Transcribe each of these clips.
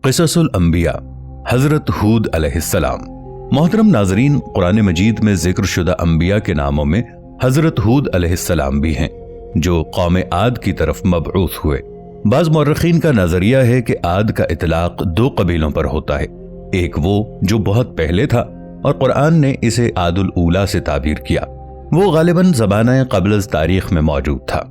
قصص الانبیاء حضرت ہود علیہ السلام۔ محترم ناظرین، قرآن مجید میں ذکر شدہ انبیاء کے ناموں میں حضرت ہود علیہ السلام بھی ہیں، جو قوم عاد کی طرف مبعوث ہوئے۔ بعض مورخین کا نظریہ ہے کہ عاد کا اطلاق دو قبیلوں پر ہوتا ہے، ایک وہ جو بہت پہلے تھا اور قرآن نے اسے عاد الاولیٰ سے تعبیر کیا، وہ غالباً زمانہ قبل از تاریخ میں موجود تھا۔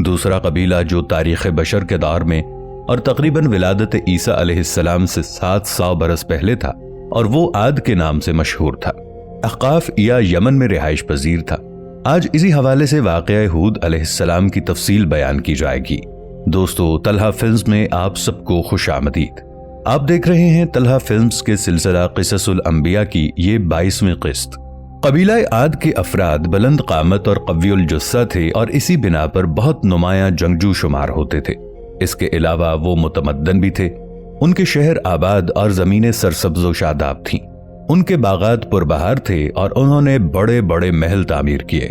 دوسرا قبیلہ جو تاریخ بشر کے دور میں اور تقریباً ولادت عیسیٰ علیہ السلام سے 700 برس پہلے تھا، اور وہ عاد کے نام سے مشہور تھا۔ احقاف یا یمن میں رہائش پذیر تھا۔ آج اسی حوالے سے واقعہ ہود علیہ السلام کی تفصیل بیان کی جائے گی۔ دوستو، طلحہ فلمز میں آپ سب کو خوش آمدید۔ آپ دیکھ رہے ہیں طلحہ فلمز کے سلسلہ قصص الانبیاء کی یہ 22ویں قسط۔ قبیلہ عاد کے افراد بلند قامت اور قوی الجثہ تھے اور اسی بنا پر بہت نمایاں جنگجو شمار ہوتے تھے۔ اس کے علاوہ وہ متمدن بھی تھے۔ ان کے شہر آباد اور زمینیں سرسبز و شاداب تھیں۔ ان کے باغات پربہار تھے اور انہوں نے بڑے بڑے محل تعمیر کیے۔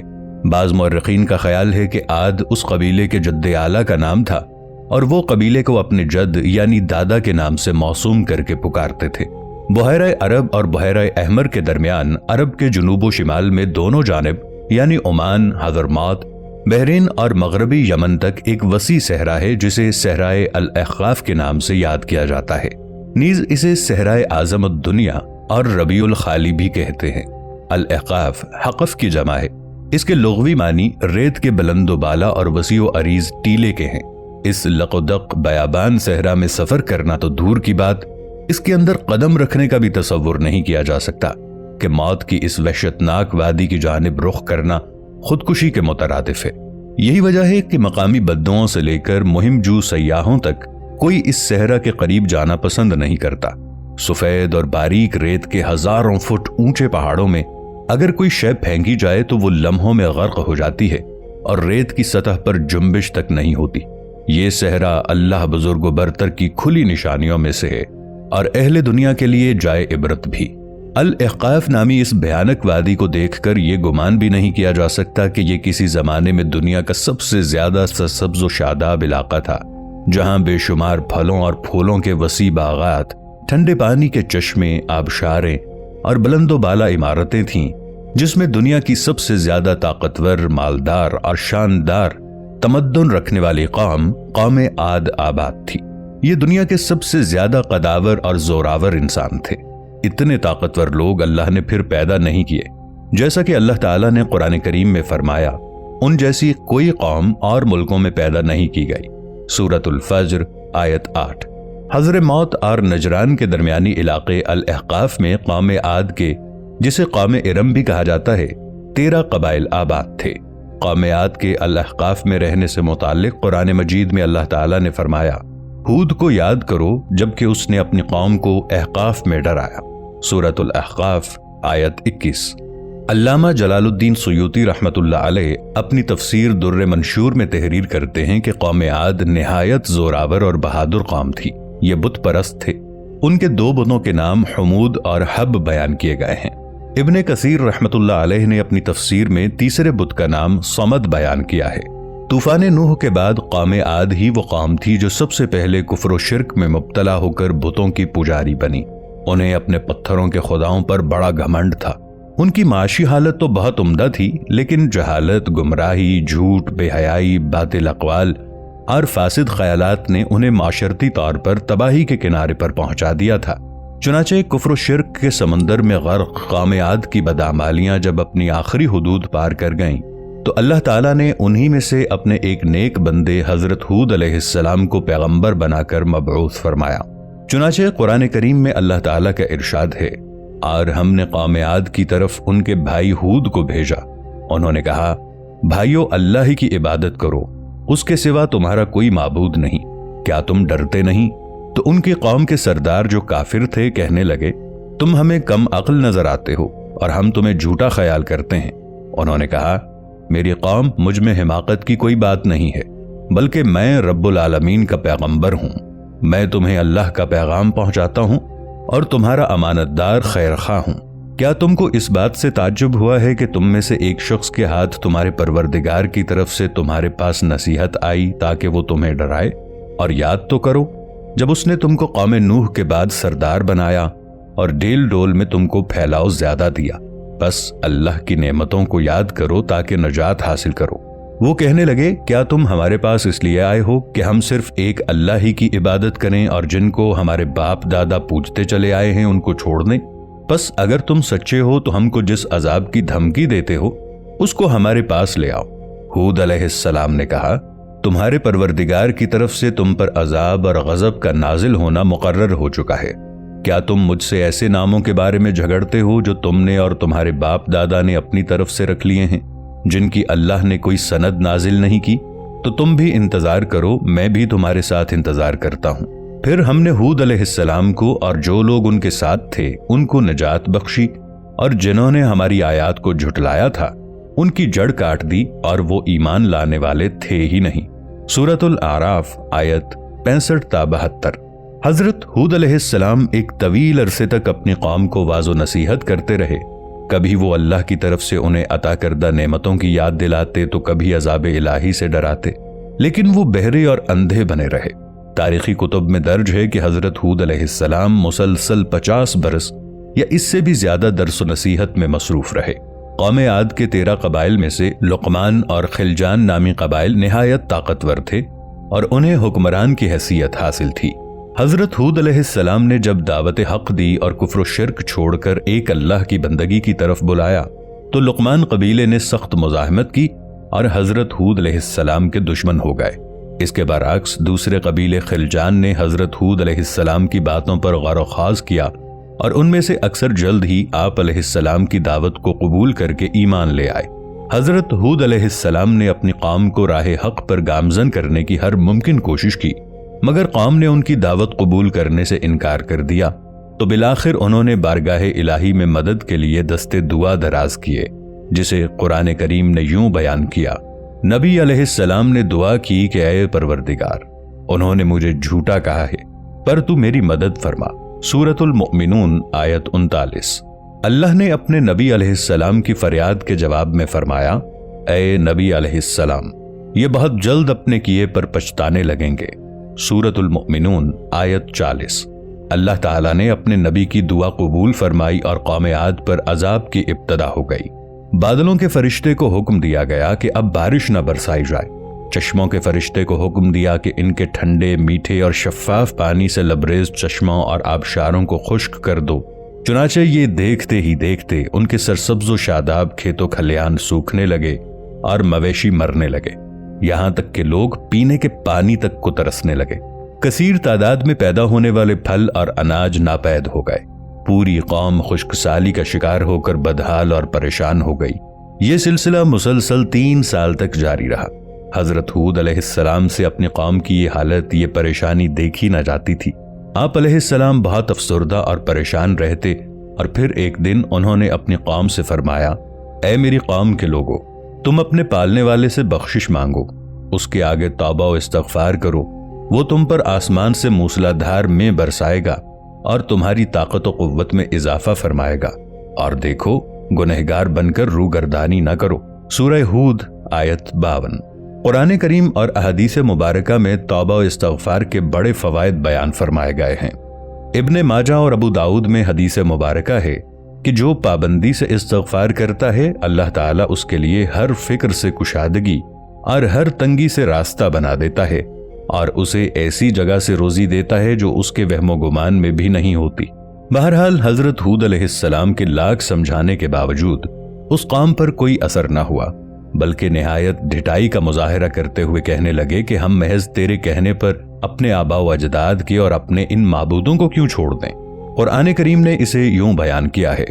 بعض مورخین کا خیال ہے کہ عاد اس قبیلے کے جد اعلیٰ کا نام تھا اور وہ قبیلے کو اپنے جد یعنی دادا کے نام سے موسوم کر کے پکارتے تھے۔ بحیرہ عرب اور بحیرہ احمر کے درمیان عرب کے جنوب و شمال میں دونوں جانب یعنی عمان، حضرموت، بحرین اور مغربی یمن تک ایک وسیع صحرا ہے جسے صحرائے الاحقاف کے نام سے یاد کیا جاتا ہے۔ نیز اسے صحرائے اعظم الدنیا اور ربیع الخالی بھی کہتے ہیں۔ الاحقاف حقف کی جمع ہے۔ اس کے لغوی معنی ریت کے بلند و بالا اور وسیع و عریض ٹیلے کے ہیں۔ اس لقدق بیابان صحرا میں سفر کرنا تو دور کی بات، اس کے اندر قدم رکھنے کا بھی تصور نہیں کیا جا سکتا کہ موت کی اس وحشتناک وادی کی جانب رخ کرنا خودکشی کے مترادف ہے۔ یہی وجہ ہے کہ مقامی بدوؤں سے لے کر مہم جو سیاحوں تک کوئی اس صحرا کے قریب جانا پسند نہیں کرتا۔ سفید اور باریک ریت کے ہزاروں فٹ اونچے پہاڑوں میں اگر کوئی شے پھینکی جائے تو وہ لمحوں میں غرق ہو جاتی ہے اور ریت کی سطح پر جنبش تک نہیں ہوتی۔ یہ صحرا اللہ بزرگ و برتر کی کھلی نشانیوں میں سے ہے اور اہل دنیا کے لیے جائے عبرت بھی۔ الاحقاف نامی اس بھیانک وادی کو دیکھ کر یہ گمان بھی نہیں کیا جا سکتا کہ یہ کسی زمانے میں دنیا کا سب سے زیادہ سرسبز و شاداب علاقہ تھا، جہاں بے شمار پھلوں اور پھولوں کے وسیع باغات، ٹھنڈے پانی کے چشمے، آبشاریں اور بلند و بالا عمارتیں تھیں، جس میں دنیا کی سب سے زیادہ طاقتور، مالدار اور شاندار تمدن رکھنے والی قوم عاد آباد تھی۔ یہ دنیا کے سب سے زیادہ قداور اور زوراور انسان تھے۔ اتنے طاقتور لوگ اللہ نے پھر پیدا نہیں کیے، جیسا کہ اللہ تعالیٰ نے قرآن کریم میں فرمایا، ان جیسی کوئی قوم اور ملکوں میں پیدا نہیں کی گئی۔ سورۃ الفجر آیت 8۔ حضرموت اور نجران کے درمیانی علاقے الاحقاف میں قوم عاد کے، جسے قوم ارم بھی کہا جاتا ہے، 13 قبائل آباد تھے۔ قوم عاد کے الاحقاف میں رہنے سے متعلق قرآن مجید میں اللہ تعالیٰ نے فرمایا، ہود کو یاد کرو جبکہ اس نے اپنی قوم کو احقاف میں ڈرایا۔ سورۃ الاحقاف آیت 21۔ علامہ جلال الدین سیوطی رحمۃ اللہ علیہ اپنی تفسیر در منشور میں تحریر کرتے ہیں کہ قوم عاد نہایت زوراور اور بہادر قوم تھی۔ یہ بت پرست تھے۔ ان کے 2 بتوں کے نام حمود اور حب بیان کیے گئے ہیں۔ ابن کثیر رحمۃ اللہ علیہ نے اپنی تفسیر میں تیسرے بت کا نام صمد بیان کیا ہے۔ طوفان نوح کے بعد قوم عاد ہی وہ قوم تھی جو سب سے پہلے کفر و شرک میں مبتلا ہو کر بتوں کی پجاری بنی۔ انہیں اپنے پتھروں کے خداؤں پر بڑا گھمنڈ تھا۔ ان کی معاشی حالت تو بہت عمدہ تھی، لیکن جہالت، گمراہی، جھوٹ، بے حیائی، باطل اقوال اور فاسد خیالات نے انہیں معاشرتی طور پر تباہی کے کنارے پر پہنچا دیا تھا۔ چنانچہ کفر و شرک کے سمندر میں غرق قوم عاد کی بدعمالیاں جب اپنی آخری حدود پار کر گئیں تو اللہ تعالیٰ نے انہی میں سے اپنے ایک نیک بندے حضرت ہود علیہ السلام کو پیغمبر بنا کر مبعوث فرمایا۔ چنانچہ قرآن کریم میں اللہ تعالیٰ کا ارشاد ہے، اور ہم نے قوم عاد کی طرف ان کے بھائی ہود کو بھیجا۔ انہوں نے کہا، بھائیو، اللہ ہی کی عبادت کرو، اس کے سوا تمہارا کوئی معبود نہیں، کیا تم ڈرتے نہیں؟ تو ان کی قوم کے سردار جو کافر تھے کہنے لگے، تم ہمیں کم عقل نظر آتے ہو اور ہم تمہیں جھوٹا خیال کرتے ہیں۔ انہوں نے کہا، میری قوم، مجھ میں حماقت کی کوئی بات نہیں ہے، بلکہ میں رب العالمین کا پیغمبر ہوں۔ میں تمہیں اللہ کا پیغام پہنچاتا ہوں اور تمہارا امانت دار خیر خواہ ہوں۔ کیا تم کو اس بات سے تعجب ہوا ہے کہ تم میں سے ایک شخص کے ہاتھ تمہارے پروردگار کی طرف سے تمہارے پاس نصیحت آئی تاکہ وہ تمہیں ڈرائے؟ اور یاد تو کرو جب اس نے تم کو قوم نوح کے بعد سردار بنایا اور ڈیل ڈول میں تم کو پھیلاؤ زیادہ دیا، بس اللہ کی نعمتوں کو یاد کرو تاکہ نجات حاصل کرو۔ وہ کہنے لگے، کیا تم ہمارے پاس اس لیے آئے ہو کہ ہم صرف ایک اللہ ہی کی عبادت کریں اور جن کو ہمارے باپ دادا پوجتے چلے آئے ہیں ان کو چھوڑ دیں؟ بس اگر تم سچے ہو تو ہم کو جس عذاب کی دھمکی دیتے ہو اس کو ہمارے پاس لے آؤ۔ ہود علیہ السلام نے کہا، تمہارے پروردگار کی طرف سے تم پر عذاب اور غضب کا نازل ہونا مقرر ہو چکا ہے۔ کیا تم مجھ سے ایسے ناموں کے بارے میں جھگڑتے ہو جو تم نے اور تمہارے باپ دادا نے اپنی طرف سے رکھ لیے ہیں، جن کی اللہ نے کوئی سند نازل نہیں کی؟ تو تم بھی انتظار کرو، میں بھی تمہارے ساتھ انتظار کرتا ہوں۔ پھر ہم نے ہود علیہ السلام کو اور جو لوگ ان کے ساتھ تھے ان کو نجات بخشی، اور جنہوں نے ہماری آیات کو جھٹلایا تھا ان کی جڑ کاٹ دی اور وہ ایمان لانے والے تھے ہی نہیں۔ سورۃ الاعراف آیت 65 تا 72۔ حضرت ہود علیہ السلام ایک طویل عرصے تک اپنی قوم کو واعظ و نصیحت کرتے رہے۔ کبھی وہ اللہ کی طرف سے انہیں عطا کردہ نعمتوں کی یاد دلاتے تو کبھی عذاب الہی سے ڈراتے، لیکن وہ بہرے اور اندھے بنے رہے۔ تاریخی کتب میں درج ہے کہ حضرت ہود علیہ السلام مسلسل 50 برس یا اس سے بھی زیادہ درس و نصیحت میں مصروف رہے۔ قوم عاد کے 13 قبائل میں سے لقمان اور خلجان نامی قبائل نہایت طاقتور تھے اور انہیں حکمران کی حیثیت حاصل تھی۔ حضرت ہود علیہ السلام نے جب دعوت حق دی اور کفر و شرک چھوڑ کر ایک اللہ کی بندگی کی طرف بلایا تو لقمان قبیلے نے سخت مزاحمت کی اور حضرت ہود علیہ السلام کے دشمن ہو گئے۔ اس کے برعکس دوسرے قبیلے خلجان نے حضرت ہود علیہ السلام کی باتوں پر غور و خوض کیا اور ان میں سے اکثر جلد ہی آپ علیہ السلام کی دعوت کو قبول کر کے ایمان لے آئے۔ حضرت ہود علیہ السلام نے اپنی قوم کو راہ حق پر گامزن کرنے کی ہر ممکن کوشش کی، مگر قوم نے ان کی دعوت قبول کرنے سے انکار کر دیا، تو بالآخر انہوں نے بارگاہ الہی میں مدد کے لیے دستے دعا دراز کیے، جسے قرآن کریم نے یوں بیان کیا۔ نبی علیہ السلام نے دعا کی کہ اے پروردگار، انہوں نے مجھے جھوٹا کہا ہے پر تو میری مدد فرما۔ سورۃ المؤمنون آیت 39۔ اللہ نے اپنے نبی علیہ السلام کی فریاد کے جواب میں فرمایا، اے نبی علیہ السلام، یہ بہت جلد اپنے کیے پر پچھتانے لگیں گے۔ سورۃ المؤمنون آیت 40۔ اللہ تعالیٰ نے اپنے نبی کی دعا قبول فرمائی اور قوم عاد پر عذاب کی ابتدا ہو گئی۔ بادلوں کے فرشتے کو حکم دیا گیا کہ اب بارش نہ برسائی جائے، چشموں کے فرشتے کو حکم دیا کہ ان کے ٹھنڈے، میٹھے اور شفاف پانی سے لبریز چشموں اور آبشاروں کو خشک کر دو۔ چنانچہ یہ دیکھتے ہی دیکھتے ان کے سرسبز و شاداب کھیتوں کھلیان سوکھنے لگے اور مویشی مرنے لگے، یہاں تک کہ لوگ پینے کے پانی تک کو ترسنے لگے۔ کثیر تعداد میں پیدا ہونے والے پھل اور اناج ناپید ہو گئے۔ پوری قوم خشک سالی کا شکار ہو کر بدحال اور پریشان ہو گئی۔ یہ سلسلہ مسلسل 3 سال تک جاری رہا۔ حضرت ہود علیہ السلام سے اپنی قوم کی یہ حالت، یہ پریشانی دیکھی نہ جاتی تھی۔ آپ علیہ السلام بہت افسردہ اور پریشان رہتے، اور پھر ایک دن انہوں نے اپنی قوم سے فرمایا، اے میری قوم کے لوگو، تم اپنے پالنے والے سے بخشش مانگو، اس کے آگے توبہ و استغفار کرو، وہ تم پر آسمان سے موسلادھار میں برسائے گا اور تمہاری طاقت و قوت میں اضافہ فرمائے گا، اور دیکھو گنہگار بن کر روگردانی نہ کرو۔ سورہ ہود آیت 52۔ قرآن کریم اور احادیث مبارکہ میں توبہ و استغفار کے بڑے فوائد بیان فرمائے گئے ہیں۔ ابن ماجہ اور ابو داؤد میں حدیث مبارکہ ہے کہ جو پابندی سے استغفار کرتا ہے، اللہ تعالیٰ اس کے لیے ہر فکر سے کشادگی اور ہر تنگی سے راستہ بنا دیتا ہے، اور اسے ایسی جگہ سے روزی دیتا ہے جو اس کے وہم و گمان میں بھی نہیں ہوتی۔ بہرحال حضرت ہود علیہ السلام کے لاکھ سمجھانے کے باوجود اس قوم پر کوئی اثر نہ ہوا، بلکہ نہایت ڈھٹائی کا مظاہرہ کرتے ہوئے کہنے لگے کہ ہم محض تیرے کہنے پر اپنے آبا و اجداد کے اور اپنے ان معبودوں کو کیوں چھوڑ دیں۔ قرآن کریم نے اسے یوں بیان کیا ہے،